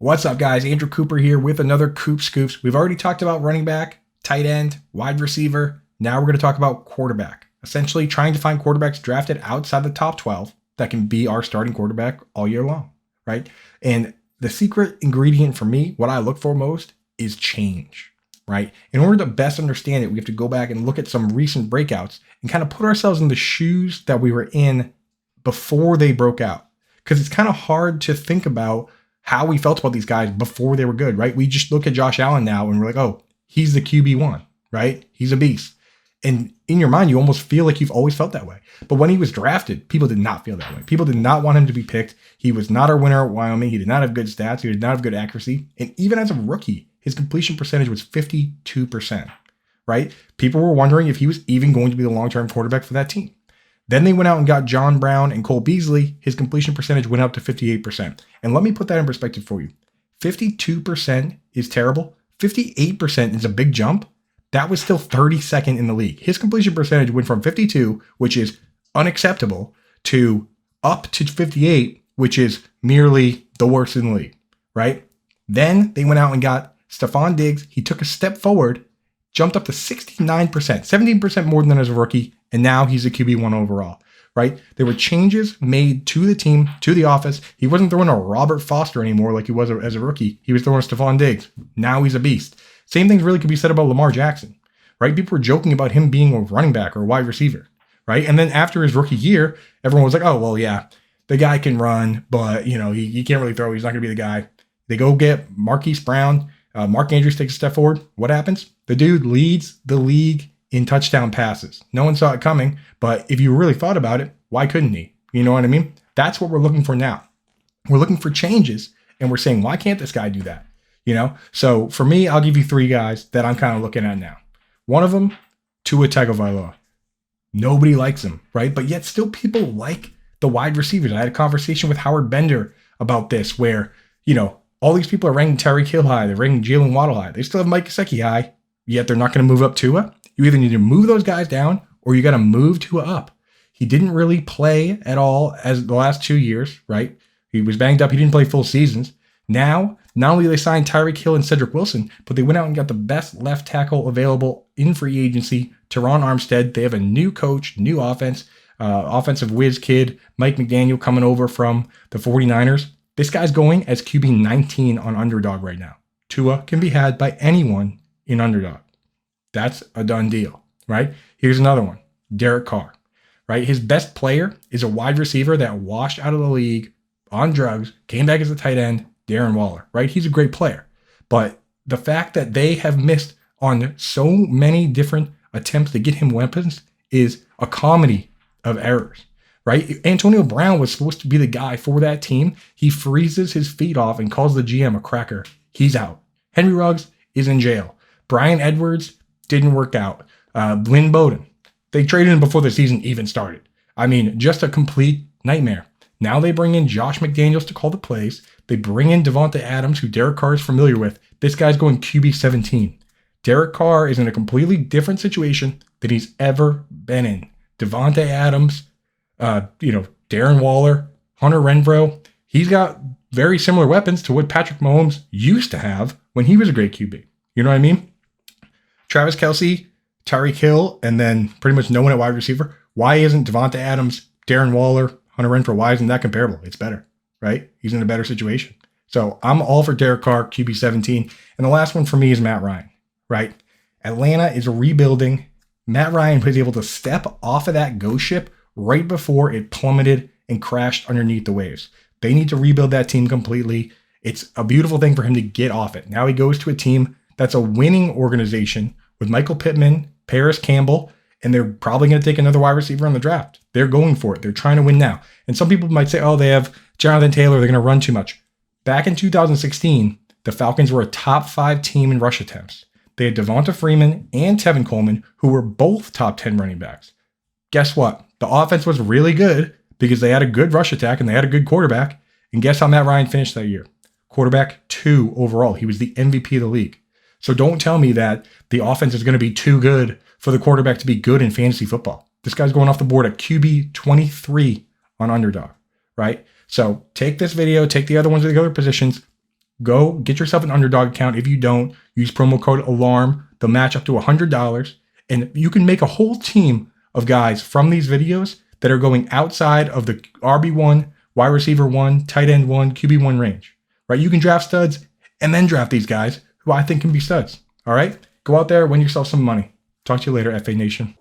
What's up, guys? Andrew Cooper here with another Coop Scoops. We've already talked about running back, tight end, wide receiver. Now we're going to talk about quarterback. Essentially trying to find quarterbacks drafted outside the top 12 that can be our starting quarterback all year long, right? And the secret ingredient for me, what I look for most, is change, right? In order to best understand it, we have to go back and look at some recent breakouts and kind of put ourselves in the shoes that we were in before they broke out. Because it's kind of hard to think about how we felt about these guys before they were good, right? We just look at Josh Allen now and we're like, oh, he's the QB1, right? He's a beast. And in your mind, you almost feel like you've always felt that way. But when he was drafted, people did not feel that way. People did not want him to be picked. He was not our winner at Wyoming. He did not have good stats. He did not have good accuracy. And even as a rookie, his completion percentage was 52%, right? People were wondering if he was even going to be the long-term quarterback for that team. Then they went out and got John Brown and Cole Beasley. His completion percentage went up to 58%. And let me put that in perspective for you. 52% is terrible. 58% is a big jump. That was still 32nd in the league. His completion percentage went from 52, which is unacceptable, to up to 58, which is merely the worst in the league, right? Then they went out and got Stephon Diggs. He took a step forward, jumped up to 69%, 17% more than as a rookie, and now he's a QB1 overall, right? There were changes made to the team, to the office. He wasn't throwing a Robert Foster anymore like he was as a rookie. He was throwing a Stephon Diggs. Now he's a beast. Same things really could be said about Lamar Jackson, right? People were joking about him being a running back or a wide receiver, right? And then after his rookie year, everyone was like, oh, well, yeah, the guy can run, but, he can't really throw. He's not going to be the guy. They go get Marquise Brown. Mark Andrews takes a step forward. What happens? The dude leads the league in touchdown passes. No one saw it coming, but if you really thought about it, why couldn't he? You know what I mean? That's what we're looking for now. We're looking for changes, and we're saying, why can't this guy do that? So for me, I'll give you three guys that I'm kind of looking at now. One of them, Tua Tagovailoa. Nobody likes him, right? But yet still people like the wide receivers. I had a conversation with Howard Bender about this where, all these people are ranking Tyreek Hill high. They're ranking Jalen Waddle high. They still have Mike Gesicki high, yet they're not going to move up Tua. You either need to move those guys down or you got to move Tua up. He didn't really play at all as the last 2 years, right? He was banged up. He didn't play full seasons. Now, not only did they sign Tyreek Hill and Cedric Wilson, but they went out and got the best left tackle available in free agency, Teron Armstead. They have a new coach, new offense, offensive whiz kid, Mike McDaniel coming over from the 49ers. This guy's going as QB 19 on Underdog right now. Tua can be had by anyone in Underdog. That's a done deal, right? Here's another one, Derek Carr, right? His best player is a wide receiver that washed out of the league on drugs, came back as a tight end, Darren Waller, right? He's a great player. But the fact that they have missed on so many different attempts to get him weapons is a comedy of errors, right? Antonio Brown was supposed to be the guy for that team. He freezes his feet off and calls the GM a cracker. He's out. Henry Ruggs is in jail. Brian Edwards didn't work out. Lynn Bowden, they traded him before the season even started. I mean, just a complete nightmare. Now they bring in Josh McDaniels to call the plays. They bring in Devonta Adams, who Derek Carr is familiar with. This guy's going QB 17. Derek Carr is in a completely different situation than he's ever been in. Devonta Adams, Darren Waller, Hunter Renfrow. He's got very similar weapons to what Patrick Mahomes used to have when he was a great QB. You know what I mean? Travis Kelce, Tyreek Hill, and then pretty much no one at wide receiver. Why isn't Devonta Adams, Darren Waller, Hunter Renfrow, why isn't that comparable? It's better, right? He's in a better situation. So I'm all for Derek Carr, QB 17. And the last one for me is Matt Ryan, right? Atlanta is rebuilding. Matt Ryan was able to step off of that ghost ship right before it plummeted and crashed underneath the waves. They need to rebuild that team completely. It's a beautiful thing for him to get off it. Now he goes to a team that's a winning organization with Michael Pittman, Paris Campbell, and they're probably going to take another wide receiver in the draft. They're going for it. They're trying to win now. And some people might say, oh, they have Jonathan Taylor. They're going to run too much. Back in 2016, the Falcons were a top 5 team in rush attempts. They had Devonta Freeman and Tevin Coleman, who were both top 10 running backs. Guess what? The offense was really good because they had a good rush attack and they had a good quarterback. And guess how Matt Ryan finished that year? Quarterback 2 overall. He was the MVP of the league. So don't tell me that the offense is going to be too good for the quarterback to be good in fantasy football. This guy's going off the board at QB 23 on Underdog, right? So take this video, take the other ones at the other positions, Go get yourself an underdog account. If you don't, use promo code ALARM. They'll match up to $100. And you can make a whole team of guys from these videos that are going outside of the RB1, wide receiver 1, tight end 1, QB1 range. Right? You can draft studs and then draft these guys who I think can be studs. All right? Go out there, win yourself some money. Talk to you later, FA Nation.